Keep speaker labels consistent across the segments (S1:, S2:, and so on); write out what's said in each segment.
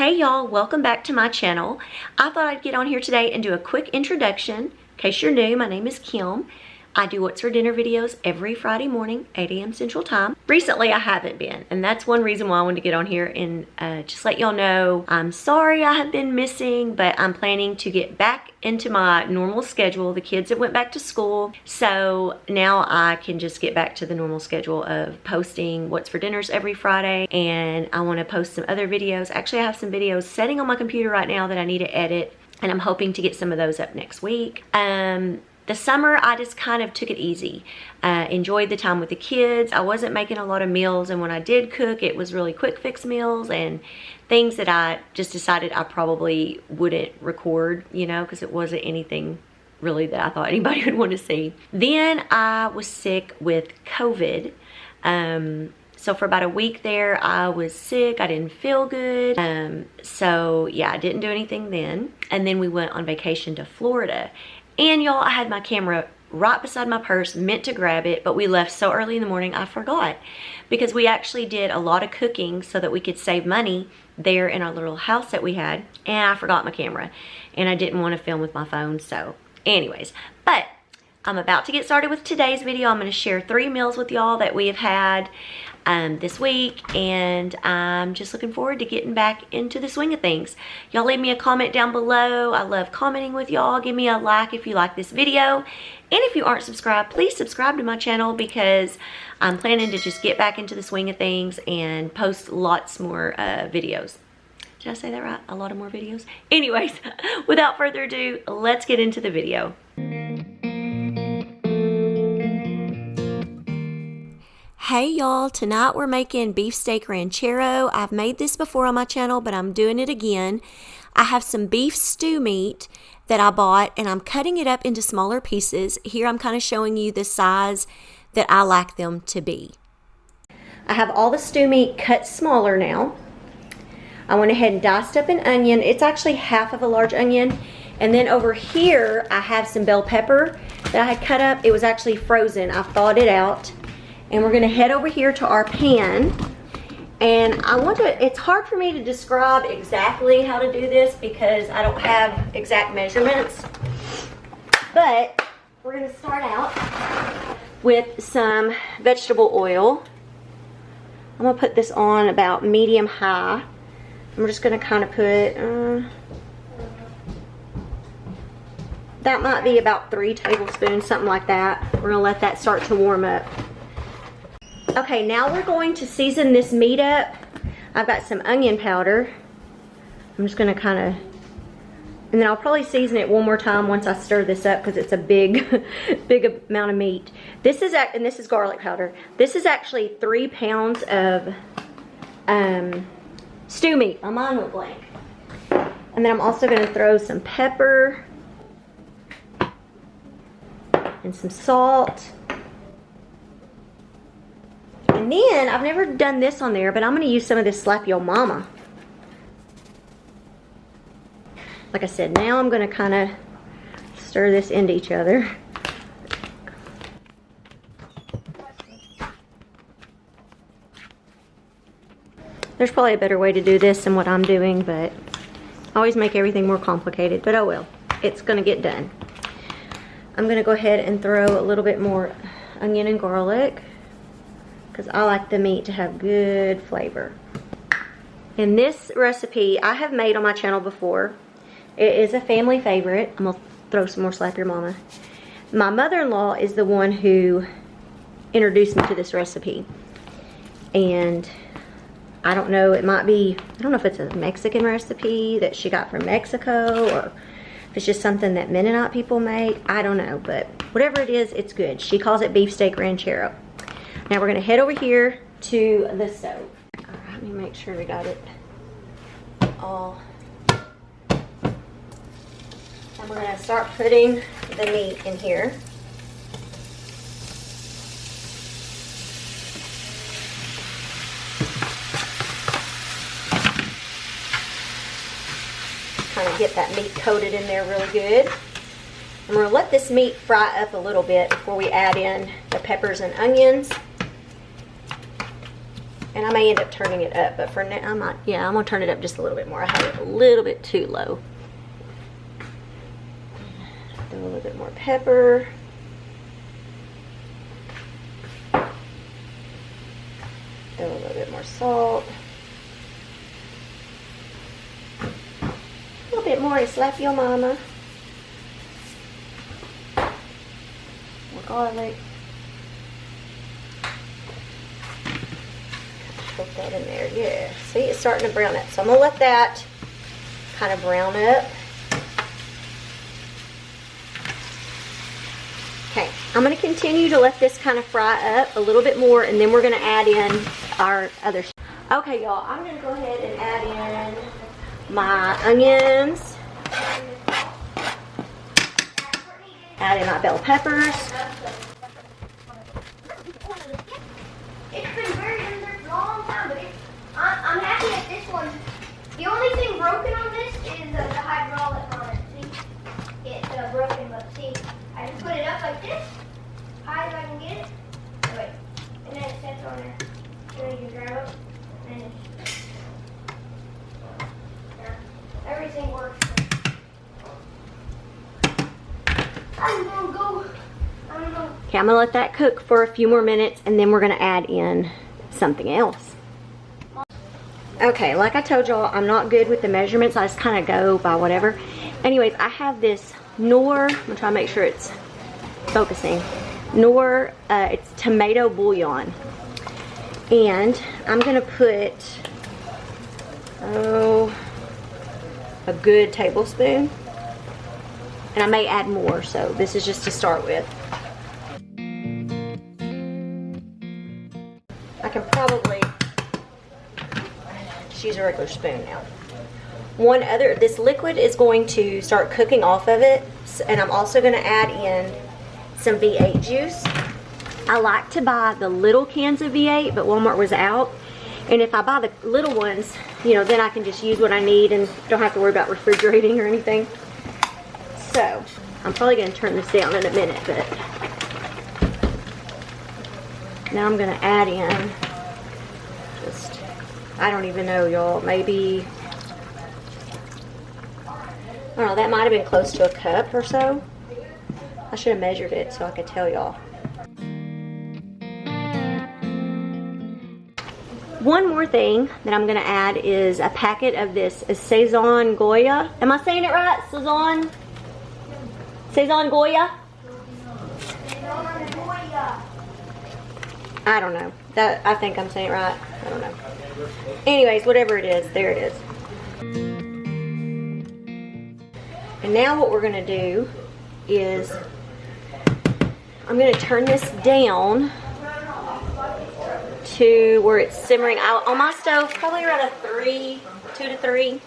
S1: Hey y'all, welcome back to my channel. I thought I'd get on here today and do a quick introduction. In case you're new, my name is Kim. I do What's for Dinner videos every Friday morning, 8 a.m. Central Time. Recently, I haven't been, and that's one reason why I wanted to get on here and just let y'all know I'm sorry I have been missing, but I'm planning to get back into my normal schedule. The kids have went back to school, so now I can just get back to the normal schedule of posting What's for Dinners every Friday, and I want to post some other videos. Actually, I have some videos sitting on my computer right now that I need to edit, and I'm hoping to get some of those up next week. The summer, I just kind of took it easy. Enjoyed the time with the kids. I wasn't making a lot of meals, and when I did cook, it was really quick fix meals and things that I just decided I probably wouldn't record, you know, because it wasn't anything really that I thought anybody would want to see. Then I was sick with COVID. So for about a week there, I was sick. I didn't feel good. So yeah, I didn't do anything then. And then we went on vacation to Florida. And y'all, I had my camera right beside my purse, meant to grab it, but we left so early in the morning, I forgot. Because we actually did a lot of cooking so that we could save money there in our little house that we had. And I forgot my camera. And I didn't want to film with my phone, so anyways. But I'm about to get started with today's video. I'm going to share 3 meals with y'all that we have had this week, and I'm just looking forward to getting back into the swing of things. Y'all leave me a comment down below. I love commenting with y'all. Give me a like if you like this video, and if you aren't subscribed, please subscribe to my channel, because I'm planning to just get back into the swing of things and post lots more videos. Did I say that right? A lot of more videos? Anyways, without further ado, let's get into the video. Hey y'all, tonight we're making Beefsteak Ranchero. I've made this before on my channel, but I'm doing it again. I have some beef stew meat that I bought, and I'm cutting it up into smaller pieces. Here I'm kind of showing you the size that I like them to be. I have all the stew meat cut smaller now. I went ahead and diced up an onion. It's actually half of a large onion. And then over here, I have some bell pepper that I had cut up. It was actually frozen. I thawed it out. And we're gonna head over here to our pan. And it's hard for me to describe exactly how to do this because I don't have exact measurements. But we're gonna start out with some vegetable oil. I'm gonna put this on about medium high. I'm just gonna kind of put, that might be about 3 tablespoons, something like that. We're gonna let that start to warm up. Okay, now we're going to season this meat up. I've got some onion powder. I'm just gonna kind of, and then I'll probably season it one more time once I stir this up because it's a big, big amount of meat. This is, and this is garlic powder. This is actually 3 pounds of stew meat. My mind went blank. And then I'm also gonna throw some pepper and some salt. And then, I've never done this on there, but I'm going to use some of this Slap Yo Mama. Like I said, now I'm going to kind of stir this into each other. There's probably a better way to do this than what I'm doing, but I always make everything more complicated, but oh well. It's going to get done. I'm going to go ahead and throw a little bit more onion and garlic, because I like the meat to have good flavor. And this recipe I have made on my channel before. It is a family favorite. I'm gonna throw some more Slap Your Mama. My mother-in-law is the one who introduced me to this recipe. And I don't know, it might be, I don't know if it's a Mexican recipe that she got from Mexico, or if it's just something that Mennonite people make. I don't know, but whatever it is, it's good. She calls it Beefsteak Ranchero. Now we're going to head over here to the stove. All right, let me make sure we got it all. And we're going to start putting the meat in here. Kind of get that meat coated in there really good. And we're going to let this meat fry up a little bit before we add in the peppers and onions. And I may end up turning it up, but for now, I'm gonna turn it up just a little bit more. I have it a little bit too low. Do a little bit more pepper. Do a little bit more salt. A little bit more to slap your mama. More garlic. Put that in there, yeah. See, it's starting to brown up. So I'm gonna let that kind of brown up. Okay, I'm gonna continue to let this kind of fry up a little bit more, and then we're gonna add in our other. Okay, y'all, I'm gonna go ahead and add in my onions. Add in my bell peppers.
S2: It's been buried in there for a long time, but I'm happy that this one. The only thing broken on this is the hydraulic on it. See, it's broken, but see, I just put it up like this, high as I can get it. Oh, wait, and then it sets on there. So you can grab it, and everything works. I'm gonna go.
S1: Okay, I'm gonna let that cook for a few more minutes, and then we're gonna add in something else. Okay, like I told y'all, I'm not good with the measurements. I just kind of go by whatever. Anyways, I have this Knorr. I'm gonna try to make sure it's focusing. Knorr, it's tomato bouillon, and I'm gonna put a good tablespoon, and I may add more. So this is just to start with. I can probably just use a regular spoon now. This liquid is going to start cooking off of it, and I'm also going to add in some V8 juice. I like to buy the little cans of V8, but Walmart was out. And if I buy the little ones, you know, then I can just use what I need and don't have to worry about refrigerating or anything. So, I'm probably going to turn this down in a minute, but now I'm going to add in just, I don't even know, y'all, maybe, I don't know, that might have been close to a cup or so. I should have measured it so I could tell y'all. One more thing that I'm going to add is a packet of this Sazon Goya. Am I saying it right? Sazon? Sazon Goya? I don't know. I think I'm saying it right. I don't know. Anyways, whatever it is, there it is. And now what we're going to do is I'm going to turn this down to where it's simmering out on my stove, probably around a 2 to 3. And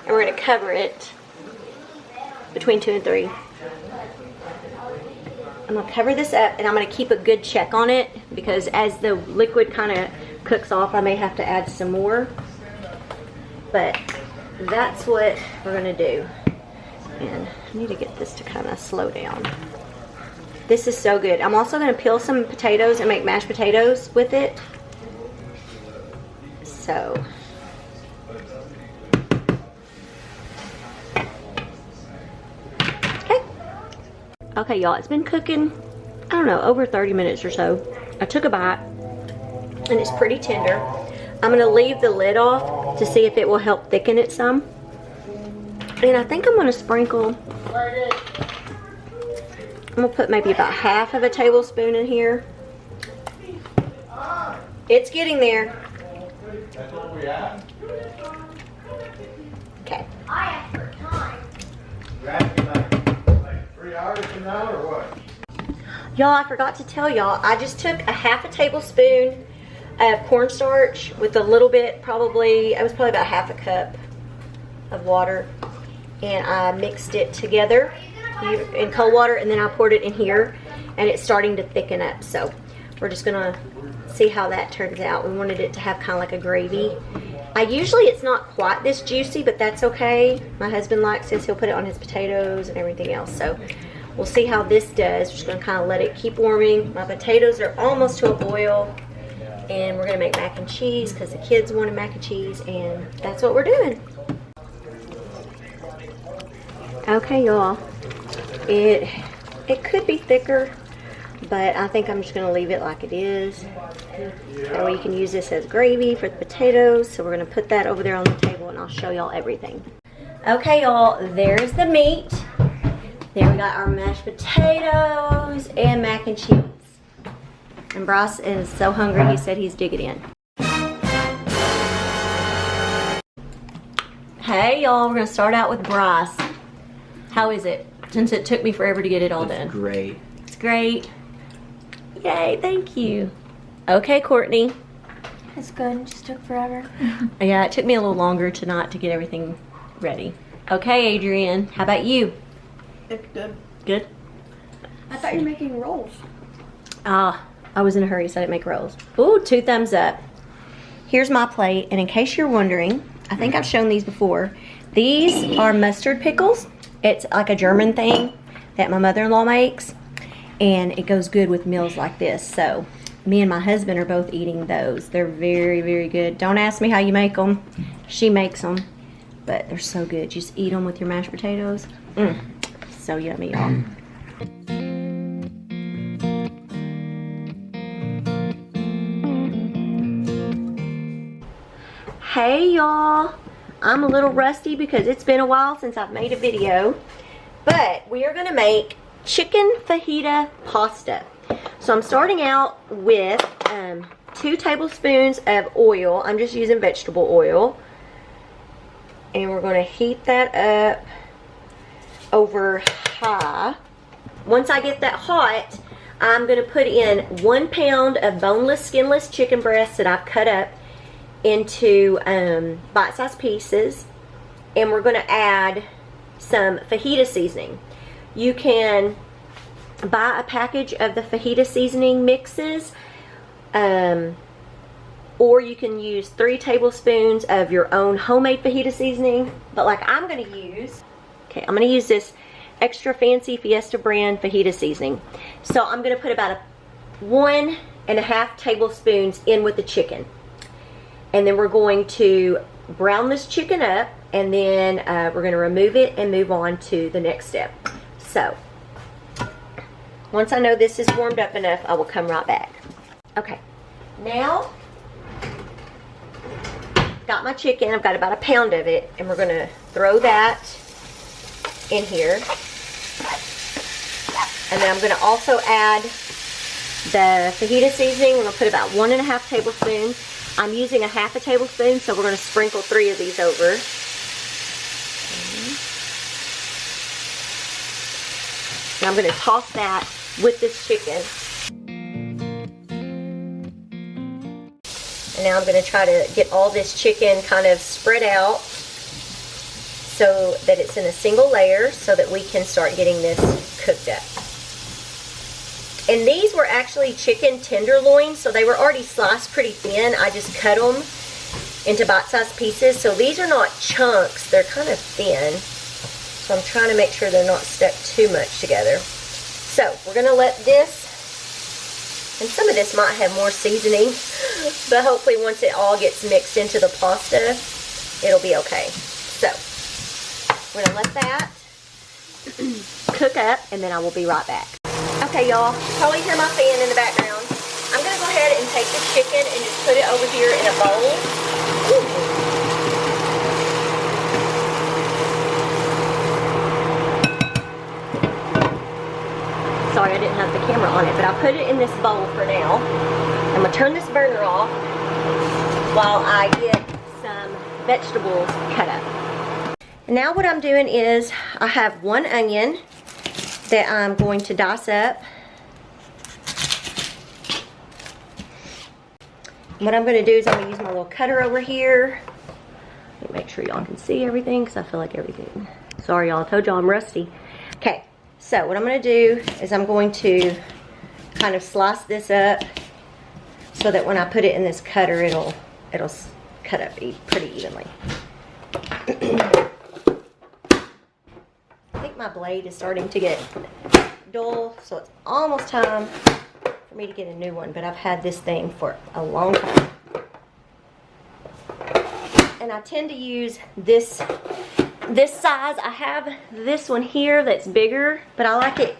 S1: we're going to cover it between 2 and 3. I'm going to cover this up, and I'm going to keep a good check on it, because as the liquid kind of cooks off, I may have to add some more. But that's what we're going to do. And I need to get this to kind of slow down. This is so good. I'm also going to peel some potatoes and make mashed potatoes with it. So, okay, y'all, it's been cooking, I don't know, over 30 minutes or so. I took a bite, and it's pretty tender. I'm going to leave the lid off to see if it will help thicken it some. And I think I'm going to sprinkle, I'm going to put maybe about half of a tablespoon in here. It's getting there. Okay.
S2: I asked for time.
S1: Y'all, I forgot to tell y'all, I just took a half a tablespoon of cornstarch with a little bit, it was probably about half a cup of water, and I mixed it together in cold water, and then I poured it in here, and it's starting to thicken up. So we're just gonna see how that turns out. We wanted it to have kind of like a gravy. Usually it's not quite this juicy, but that's okay. My husband likes this. He'll put it on his potatoes and everything else. So we'll see how this does. We're just gonna kind of let it keep warming. My potatoes are almost to a boil, And we're gonna make mac and cheese because the kids wanted mac and cheese, and that's what we're doing. Okay, y'all. It could be thicker, but I think I'm just gonna leave it like it is. That way you can use this as gravy for the potatoes. So we're gonna put that over there on the table, and I'll show y'all everything. Okay, y'all, there's the meat. There we got our mashed potatoes and mac and cheese. And Bryce is so hungry, he said he's digging in. Hey, y'all, we're gonna start out with Bryce. How is it? Since it took me forever to get it all done.
S3: Great.
S1: It's great. Yay, thank you. Okay, Courtney.
S4: It's good. It just took forever.
S1: Yeah, it took me a little longer to get everything ready. Okay, Adrian, how about you?
S4: It's good.
S1: Good?
S4: I thought you were making rolls.
S1: I was in a hurry, so I didn't make rolls. Ooh, 2 thumbs up. Here's my plate, and in case you're wondering, I think I've shown these before. These are mustard pickles. It's like a German thing that my mother-in-law makes, and it goes good with meals like this. So me and my husband are both eating those. They're very, very good. Don't ask me how you make them. She makes them, but they're so good. You just eat them with your mashed potatoes. So yummy, y'all. Hey, y'all. I'm a little rusty because it's been a while since I've made a video, but we are going to make chicken fajita pasta. So I'm starting out with 2 tablespoons of oil. I'm just using vegetable oil, and we're going to heat that up over high. Once I get that hot, I'm going to put in 1 pound of boneless, skinless chicken breasts that I've cut up into bite-sized pieces, and we're going to add some fajita seasoning. You can buy a package of the fajita seasoning mixes, or you can use 3 tablespoons of your own homemade fajita seasoning. But like I'm going to use, I'm going to use this extra fancy Fiesta brand fajita seasoning. So I'm going to put about 1.5 tablespoons in with the chicken. And then we're going to brown this chicken up, and then we're going to remove it and move on to the next step. So, once I know this is warmed up enough, I will come right back. Okay, now, got my chicken. I've got about 1 pound of it, and we're going to throw that in here. And then I'm going to also add the fajita seasoning. We're going to put about 1.5 tablespoons. I'm using 1/2 tablespoon, so we're going to sprinkle 3 of these over. And I'm going to toss that with this chicken. And now I'm going to try to get all this chicken kind of spread out so that it's in a single layer so that we can start getting this cooked up. And these were actually chicken tenderloins, so they were already sliced pretty thin. I just cut them into bite-sized pieces. So these are not chunks, they're kind of thin. So I'm trying to make sure they're not stuck too much together. So we're going to let this, and some of this might have more seasoning, but hopefully once it all gets mixed into the pasta, it'll be okay. So we're going to let that cook up, and then I will be right back. Okay, y'all, probably hear my fan in the background. I'm going to go ahead and take the chicken and just put it over here in a bowl. Ooh. Sorry, I didn't have the camera on it, but I'll put it in this bowl for now. I'm going to turn this burner off while I get some vegetables cut up. And now what I'm doing is I have 1 onion that I'm going to dice up. What I'm going to do is I'm going to use my little cutter over here. Let me make sure y'all can see everything because I feel like everything. Sorry y'all, I told y'all I'm rusty. Okay, so what I'm going to do is I'm going to kind of slice this up so that when I put it in this cutter, it'll cut up pretty evenly. I think my blade is starting to get dull, so it's almost time for me to get a new one, but I've had this thing for a long time. And I tend to use this size. I have this one here that's bigger, but I like it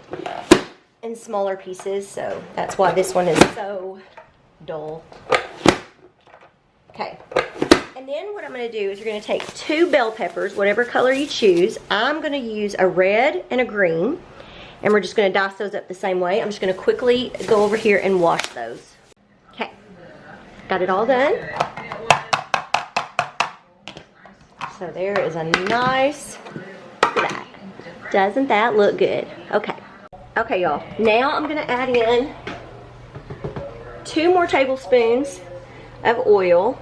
S1: in smaller pieces, so that's why this one is so dull. Okay. And then what I'm going to do is you're going to take 2 bell peppers, whatever color you choose. I'm going to use a red and a green. And we're just going to dice those up the same way. I'm just going to quickly go over here and wash those. Okay. Got it all done. So there is a nice, look at that. Doesn't that look good? Okay. Okay, y'all. Now I'm going to add in 2 more tablespoons of oil.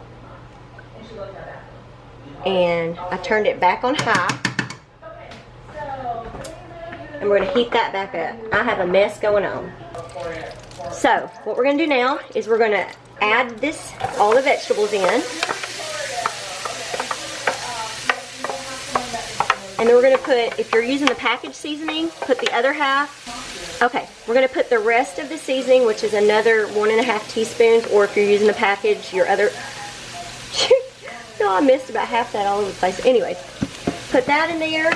S1: And I turned it back on high. And we're going to heat that back up. I have a mess going on. So, what we're going to do now is we're going to add all the vegetables in. And then we're going to put, if you're using the packaged seasoning, put the other half. Okay, we're going to put the rest of the seasoning, which is another 1.5 teaspoons, or if you're using the package, your other... No, I missed about half that all over the place. Anyway, put that in there.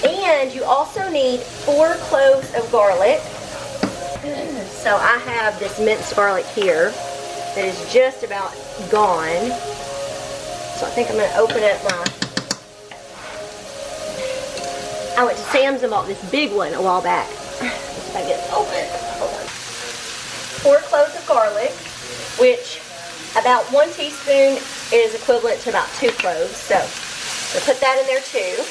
S1: And you also need 4 cloves of garlic. So I have this minced garlic here that is just about gone. So I think I'm going to open up my... I went to Sam's and bought this big one a while back. If I get it open. Hold on. 4 cloves of garlic, which about 1 teaspoon is equivalent to about 2 cloves. So we'll put that in there too.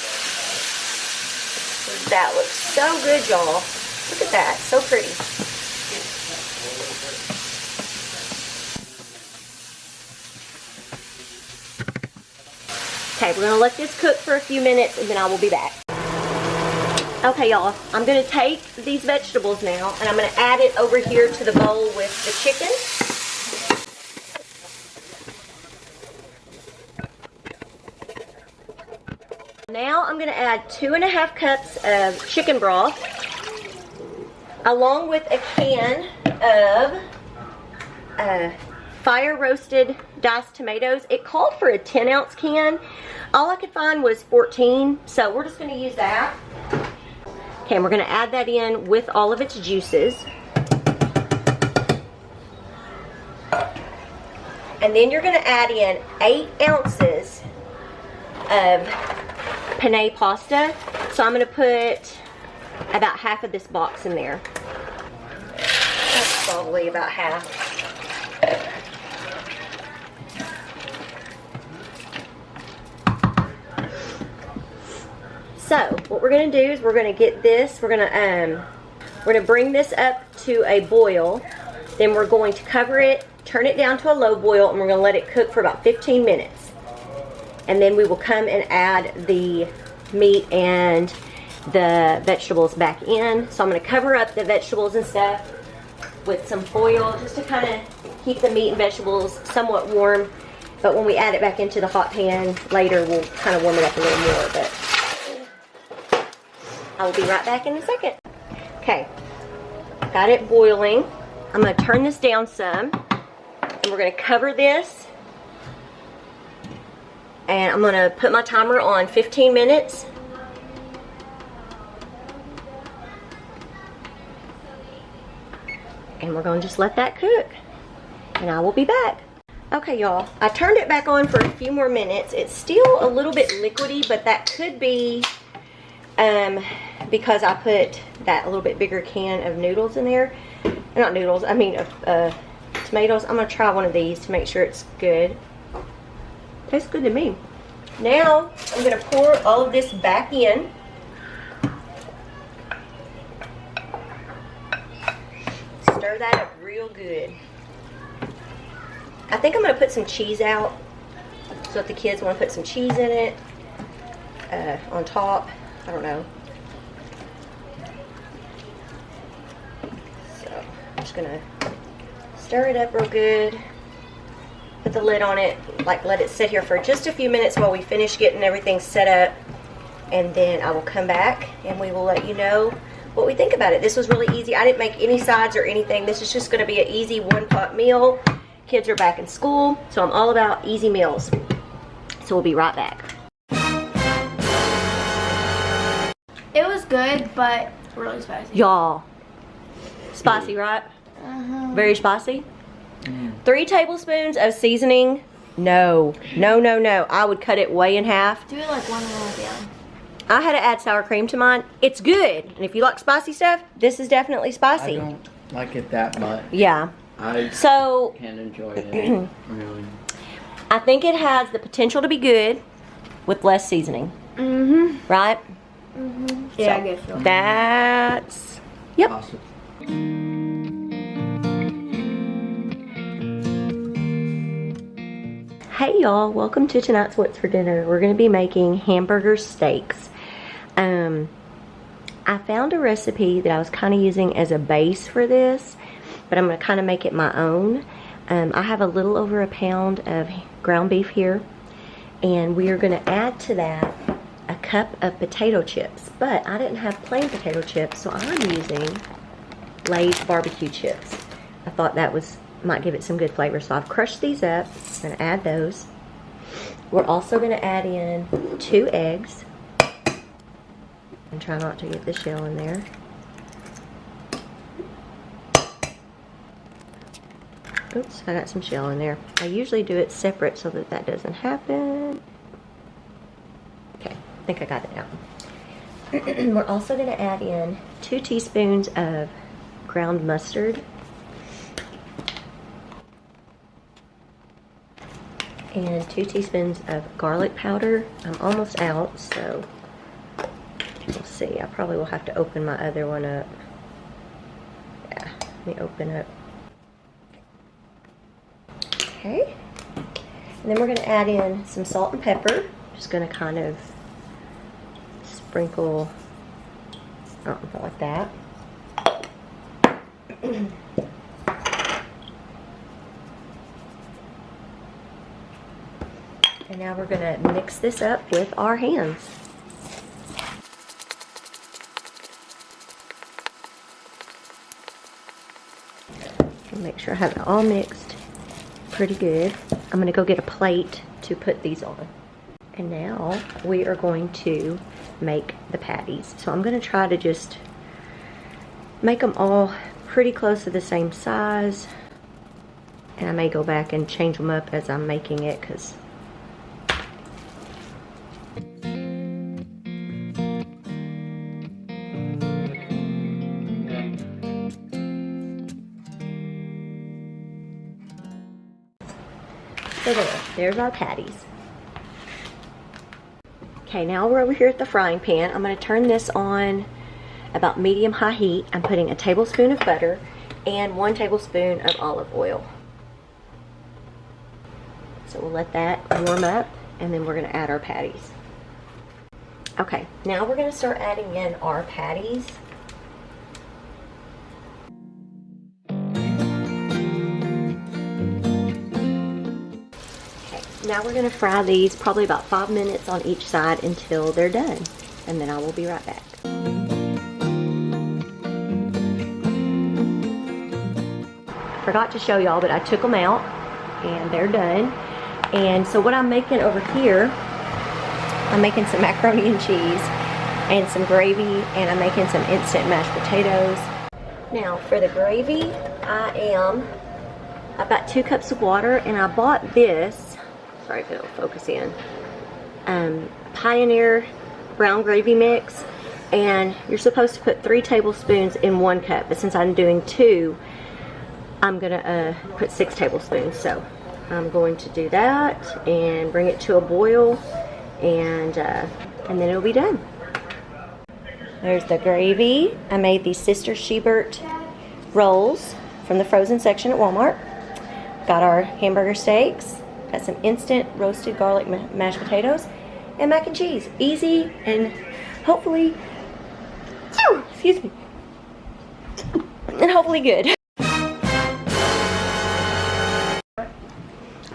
S1: That looks so good, y'all. Look at that. So pretty. Okay, we're going to let this cook for a few minutes and then I will be back. Okay, y'all. I'm going to take these vegetables now and I'm going to add it over here to the bowl with the chicken. Now I'm going to add 2.5 cups of chicken broth along with a can of fire roasted diced tomatoes. It called for a 10-ounce can. All I could find was 14, so we're just going to use that. Okay, and we're going to add that in with all of its juices. And then you're going to add in 8 ounces of penne pasta. So I'm going to put about half of this box in there. That's probably about half. So what we're going to do is we're going to get this. We're going to bring this up to a boil. Then we're going to cover it, turn it down to a low boil, and we're going to let it cook for about 15 minutes. And then we will come and add the meat and the vegetables back in. So I'm going to cover up the vegetables and stuff with some foil just to kind of keep the meat and vegetables somewhat warm. But when we add it back into the hot pan later, we'll kind of warm it up a little more. But I will be right back in a second. Okay, got it boiling. I'm going to turn this down some. And we're going to cover this. And I'm going to put my timer on 15 minutes. And we're going to just let that cook. And I will be back. Okay, y'all. I turned it back on for a few more minutes. It's still a little bit liquidy, but that could be because I put that little bit bigger can of noodles in there. Not noodles, I mean tomatoes. I'm going to try one of these to make sure it's good. Tastes good to me. Now, I'm going to pour all of this back in. Stir that up real good. I think I'm going to put some cheese out. So if the kids want to put some cheese in it, on top, I don't know. So, I'm just going to stir it up real good. Put the lid on it, like let it sit here for just a few minutes while we finish getting everything set up. And then I will come back and we will let you know what we think about it. This was really easy. I didn't make any sides or anything. This is just going to be an easy one-pot meal. Kids are back in school, so I'm all about easy meals. So we'll be right back.
S4: It was good, but really spicy.
S1: Y'all, spicy, right? Very spicy. 3 tablespoons of seasoning. No. I would cut it way in half.
S4: Do it like 1 and 1 down.
S1: I had to add sour cream to mine. It's good. And if you like spicy stuff, this is definitely spicy.
S3: I don't like it that much.
S1: Yeah.
S3: I
S1: So
S3: can't enjoy it. Really.
S1: I think it has the potential to be good with less seasoning. Right?
S4: Yeah,
S1: So,
S4: I guess so.
S1: That's... Yep.
S3: Awesome.
S1: Hey y'all, welcome to tonight's What's for Dinner. We're going to be making hamburger steaks. I found a recipe that I was kind of using as a base for this, but I'm going to kind of make it my own. I have a little over a pound of ground beef here, and we are going to add to that a cup of potato chips, but I didn't have plain potato chips, so I'm using Lay's barbecue chips. I thought that might give it some good flavor, so I've crushed these up. I'm going to add those. We're also going to add in 2 eggs, and try not to get the shell in there. Oops, I got some shell in there. I usually do it separate so that that doesn't happen. Okay, I think I got it out. We're also going to add in 2 teaspoons of ground mustard. And 2 teaspoons of garlic powder. I'm almost out, so we'll see. I probably will have to open my other one up. Yeah, let me open up. Okay. And then we're going to add in some salt and pepper. Just going to kind of sprinkle like that. And now we're going to mix this up with our hands. Make sure I have it all mixed pretty good. I'm going to go get a plate to put these on. And now we are going to make the patties. So I'm going to try to just make them all pretty close to the same size. And I may go back and change them up as I'm making it, because so there's our patties. Okay, now we're over here at the frying pan. I'm going to turn this on about medium-high heat. I'm putting a tablespoon of butter and 1 tablespoon of olive oil. So we'll let that warm up, and then we're going to add our patties. Okay, now we're going to start adding in our patties. Now we're going to fry these probably about 5 minutes on each side until they're done, and then I will be right back. I forgot to show y'all, but I took them out and they're done. And so what I'm making over here, I'm making some macaroni and cheese and some gravy, and I'm making some instant mashed potatoes. Now for the gravy, I've got 2 cups of water, and I bought this, sorry if it'll focus in, Pioneer brown gravy mix, and you're supposed to put 3 tablespoons in 1 cup, but since I'm doing 2, I'm gonna put 6 tablespoons. So I'm going to do that and bring it to a boil, and then it'll be done. There's the gravy. I made these Sister Schubert rolls from the frozen section at Walmart. Got our hamburger steaks. Got some instant roasted garlic mashed potatoes and mac and cheese. Easy and hopefully, excuse me, and hopefully good.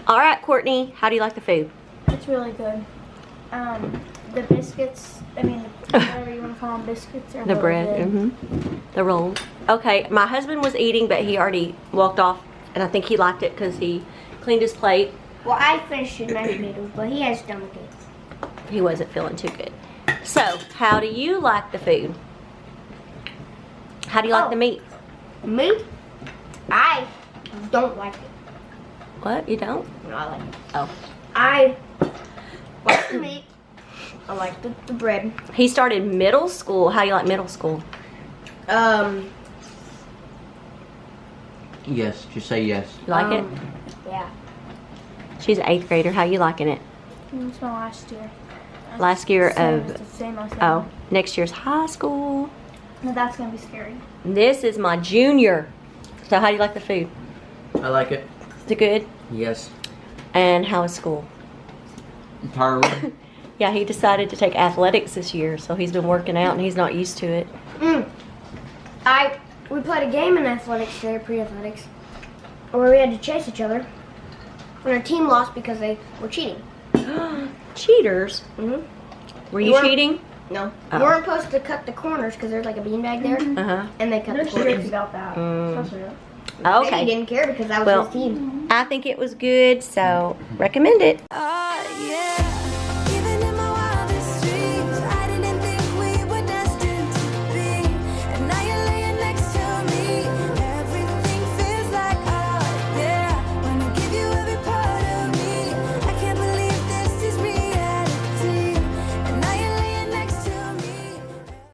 S1: All right, Courtney, how do you like the food?
S4: It's really good. the biscuits. I mean, whatever you want to call them, biscuits or
S1: The bread, the roll. Okay, my husband was eating, but he already walked off, and I think he liked it because he cleaned his plate.
S2: Well, I finished his mashed potatoes, but he has stomachache.
S1: He wasn't feeling too good. So, how do you like the food? How do you like the meat?
S2: Me? I don't like it.
S1: What? You don't?
S2: No, I like it.
S1: Oh.
S2: I like the meat. I like the bread.
S1: He started middle school. How do you like middle school?
S3: Yes, just say yes.
S1: You like it?
S2: Yeah.
S1: She's an 8th grader. How you liking it?
S4: It's my last year.
S1: Last year
S4: Same,
S1: of...
S4: it's the same as
S1: Oh, next year's high school.
S4: No, that's gonna be scary.
S1: This is my junior. So how do you like the food?
S3: I like it.
S1: Is it good?
S3: Yes.
S1: And how is school?
S3: Entirely.
S1: Yeah, he decided to take athletics this year, so he's been working out and he's not used to it.
S2: We played a game in athletics today, pre-athletics, where we had to chase each other. And our team lost because they were cheating.
S1: Cheaters?
S2: Mm-hmm.
S1: Were
S2: You
S1: you
S2: weren't-
S1: cheating?
S2: No.
S1: Oh.
S2: We weren't supposed to cut the corners because there's like a beanbag there.
S1: Uh-huh.
S2: And they cut
S4: They're
S2: the
S4: strict
S2: corners.
S4: about that.
S1: Mm.
S4: Especially that.
S2: And he
S1: Okay.
S2: didn't care because that was
S1: Well,
S2: his team.
S1: I think it was good, so recommend it. Yeah.